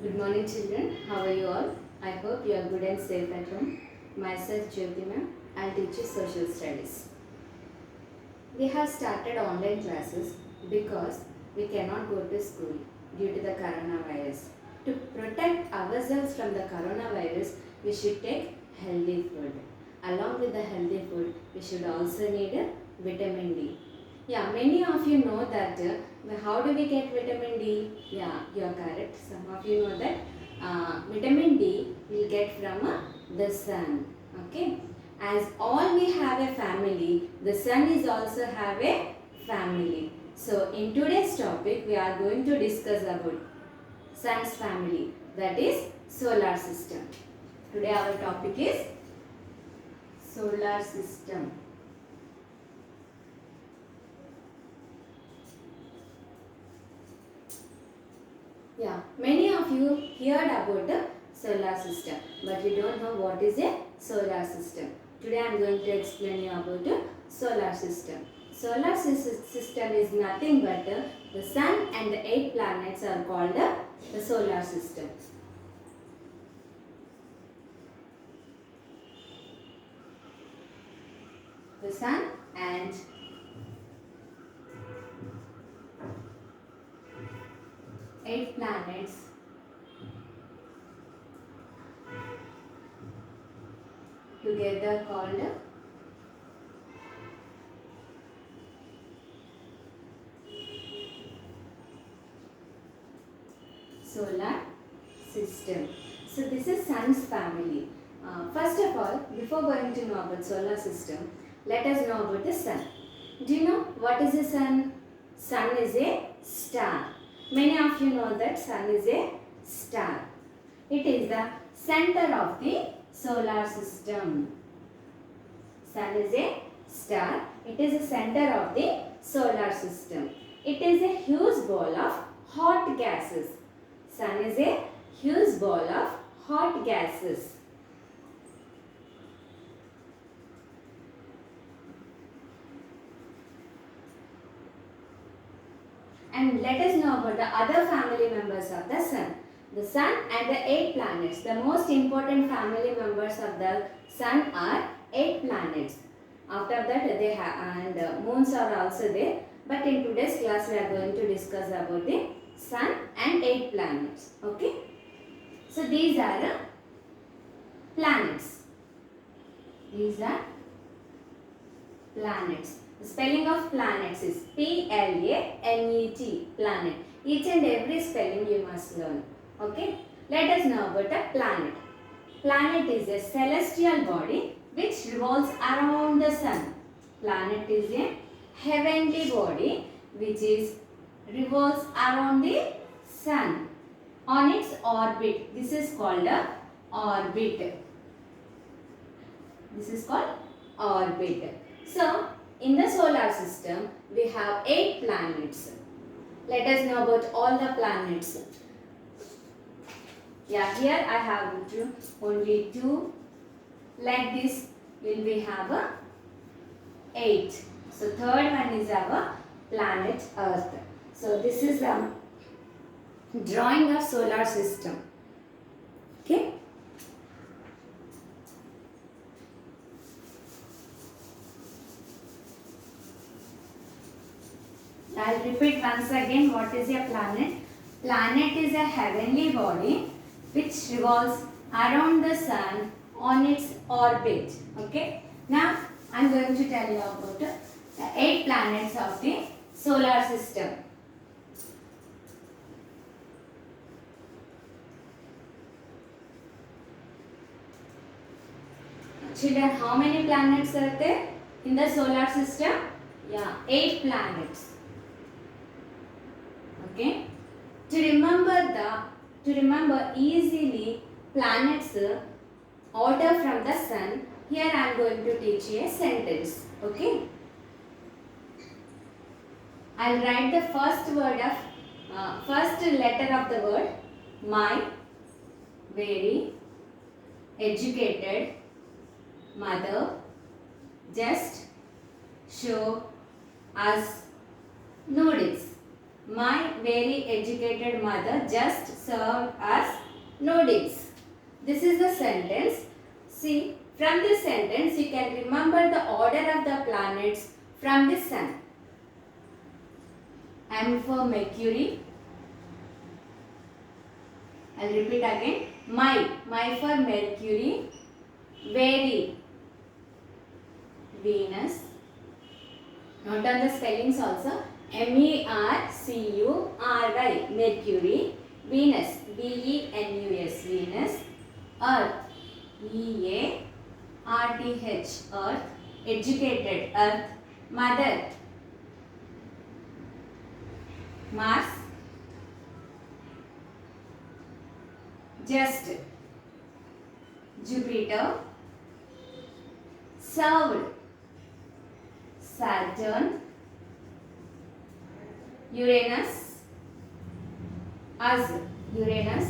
Good morning, children. How are you all? I hope you are good and safe at home. Myself, Jyoti ma'am. I'll teach you social studies. We have started online classes because we cannot go to school due to the coronavirus. To protect ourselves from the coronavirus, we should take healthy food. Along with the healthy food, we should also need vitamin D. Yeah, many of you know that. How do we get vitamin D? Yeah, you are correct. Some of you know that vitamin D will get from the sun. Okay. As all we have a family, the sun is also have a family. So in today's topic, we are going to discuss about sun's family, that is solar system. Today our topic is solar system. Yeah, many of you heard about the solar system, but you don't know what is a solar system. Today I am going to explain you about the solar system. Solar system is nothing but the sun and the 8 planets are called the solar system. The sun and 8 planets together called solar system. So this is sun's family. First of all, before going to know about solar system, let us know about the sun. Do you know what is the sun? Sun is a star. Many of you know that sun is a star. It is the center of the solar system. Sun is a star. It is the center of the solar system. It is a huge ball of hot gases. Sun is a huge ball of hot gases. And let us know about the other family members of the sun. The sun and the 8 planets. The most important family members of the sun are 8 planets. After that they have and moons are also there. But in today's class we are going to discuss about the sun and 8 planets. Okay. So these are the planets. These are planets. The spelling of planets is P-L-A-N-E-T, planet. Each and every spelling you must learn. Okay. Let us know about a planet. Planet is a celestial body which revolves around the sun. Planet is a heavenly body which is revolves around the sun on its orbit. This is called a orbit. This is called orbit. So, in the solar system, we have 8 planets. Let us know about all the planets. Yeah, here I have only 2. Like this, will we have a 8. So, third one is our planet Earth. So, this is the drawing of solar system. Okay. I'll repeat once again what is a planet. Planet is a heavenly body which revolves around the sun on its orbit. Okay. Now I'm going to tell you about the 8 planets of the solar system. Children, how many planets are there in the solar system? Yeah, 8 planets. Okay. To remember easily planets order from the sun, here I am going to teach you a sentence. Okay. I will write the first letter of the word. My very educated mother just show us noodles. My very educated mother just served us noodles. This is the sentence. See, from this sentence you can remember the order of the planets from the sun. M for Mercury. I'll repeat again. My for Mercury. Very. Venus. Note down the spellings also. Mercury. Mercury. Venus. Venus. Venus. Earth. Earth. Earth. Educated. Earth. Mother. Mars. Just. Jupiter. Served. Saturn. Uranus. Us. Uranus.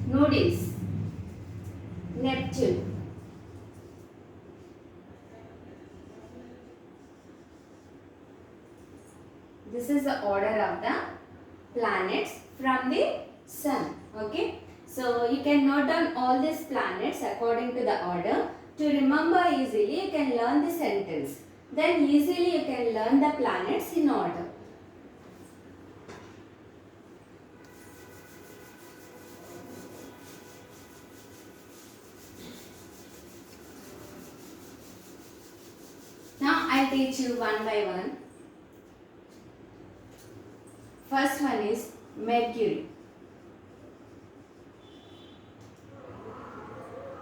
Noodles. Neptune. This is the order of the planets from the sun. Okay. So you can note down all these planets according to the order. To remember easily, you can learn the sentence. Then easily you can learn the planets in order. Now I'll teach you one by one. First one is Mercury.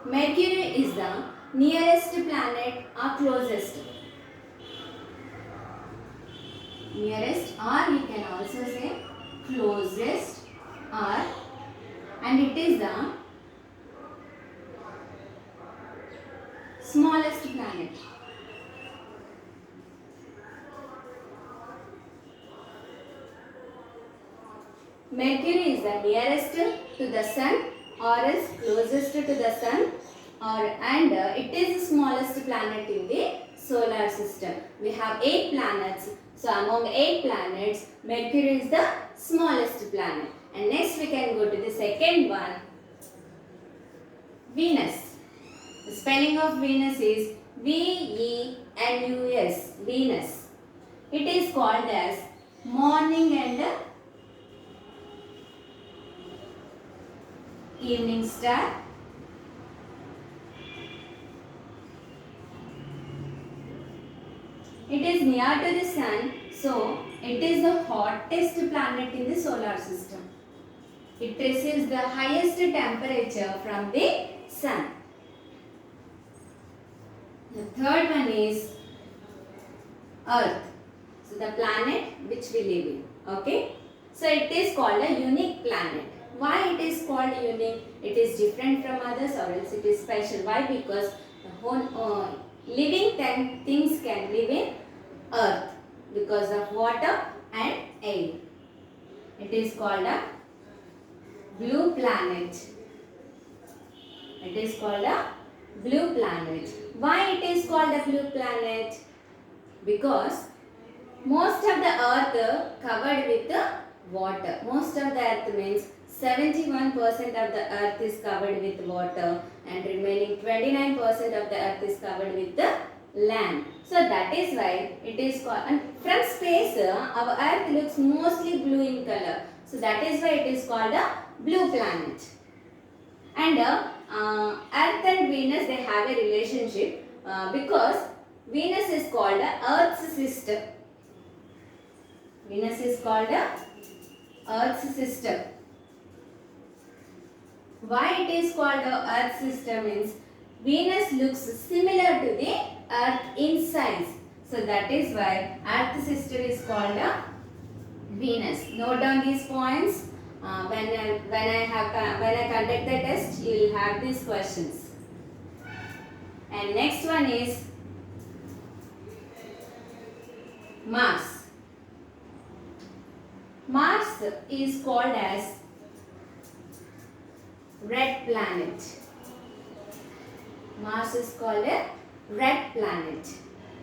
Mercury is the nearest planet or closest. Nearest, or you can also say closest, or, and it is the smallest planet. Mercury is the nearest to the sun or is closest to the sun, and it is the smallest planet in the solar system. We have 8 planets. So among 8 planets, Mercury is the smallest planet. And next we can go to the second one, Venus. The spelling of Venus is Venus. Venus. It is called as morning and evening star. It is near to the sun, so it is the hottest planet in the solar system. It receives the highest temperature from the sun. The third one is Earth. So the planet which we live in. Okay. So it is called a unique planet. Why it is called unique? It is different from others, or else it is special. Why? Because the whole living things can live in Earth because of water and air. It is called a blue planet. It is called a blue planet. Why it is called a blue planet? Because most of the Earth covered with water. Most of the Earth means 71% of the Earth is covered with water, and remaining 29% of the Earth is covered with the land. So that is why it is called, and from space our Earth looks mostly blue in color. So that is why it is called a blue planet. And Earth and Venus, they have a relationship because Venus is called Earth's sister. Venus is called Earth's sister. Why it is called Earth's sister means Venus looks similar to the Earth in size. So that is why Earth's sister is called Venus. Note down these points. When I conduct the test, you will have these questions. And next one is Mars. Mars is called as red planet. Mars is called a red planet.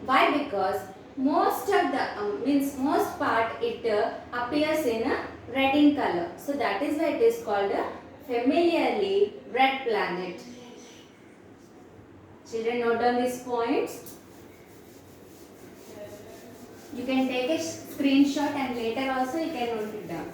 Why? Because most of the means most part it appears in a red in color. So that is why it is called a familiarly red planet. Children, note down these points. You can take a screenshot and later also you can note it down.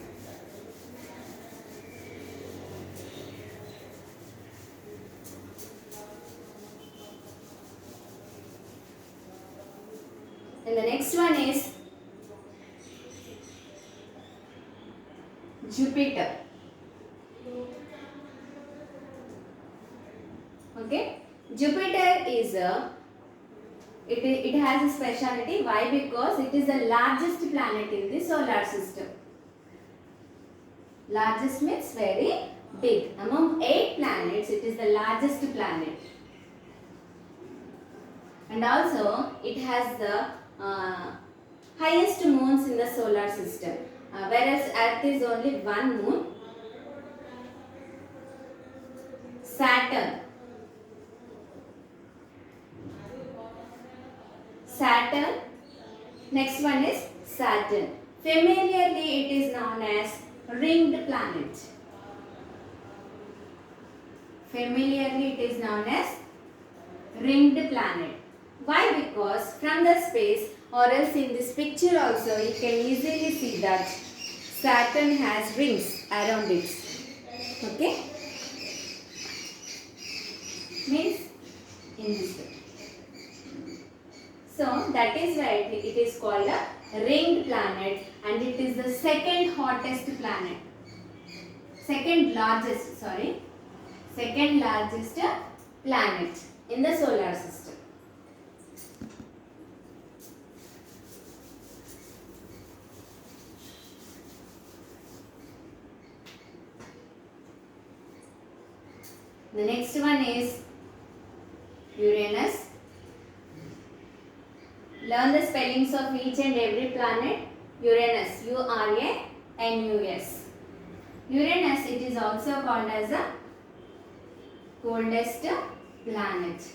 And the next one is Jupiter. Okay, Jupiter is it has a speciality. Why? Because it is the largest planet in the solar system. Largest means very big. Among 8 planets, it is the largest planet. And also, it has the highest moons in the solar system. Whereas Earth is only one moon. Saturn. Next one is Saturn. Familiarly, it is known as ringed planet. Familiarly, it is known as ringed planet. Why? Because from the space or else in this picture also you can easily see that Saturn has rings around it. Okay? Means in this way. So that is why it is called a ringed planet, and it is the second hottest planet. Second largest planet in the solar system. The next one is Uranus. Learn the spellings of each and every planet. Uranus, U-R-A-N-U-S. Uranus, it is also called as the coldest planet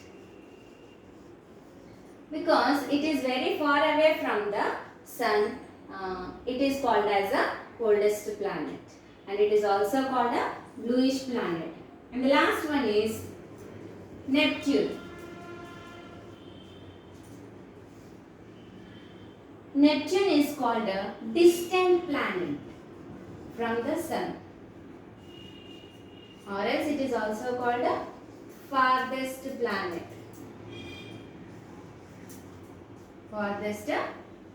because it is very far away from the sun. It is called as the coldest planet, and it is also called a bluish planet. And the last one is Neptune. Neptune is called a distant planet from the sun, or else it is also called a farthest planet. Farthest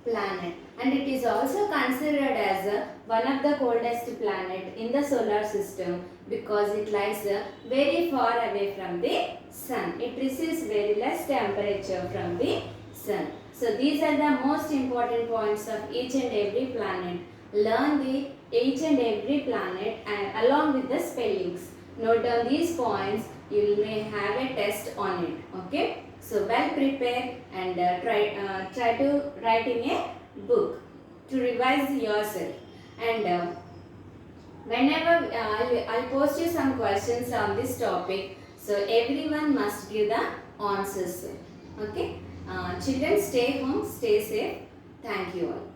planet, and it is also considered as one of the coldest planet in the solar system because it lies very far away from the sun. It receives very less temperature from the sun. So these are the most important points of each and every planet. Learn the each and every planet and along with the spellings. Note down these points. You may have a test on it. Okay. So well prepared and try to write in a book to revise yourself. And whenever I'll post you some questions on this topic. So everyone must give the answers. Okay. Children, stay home, stay safe. Thank you all.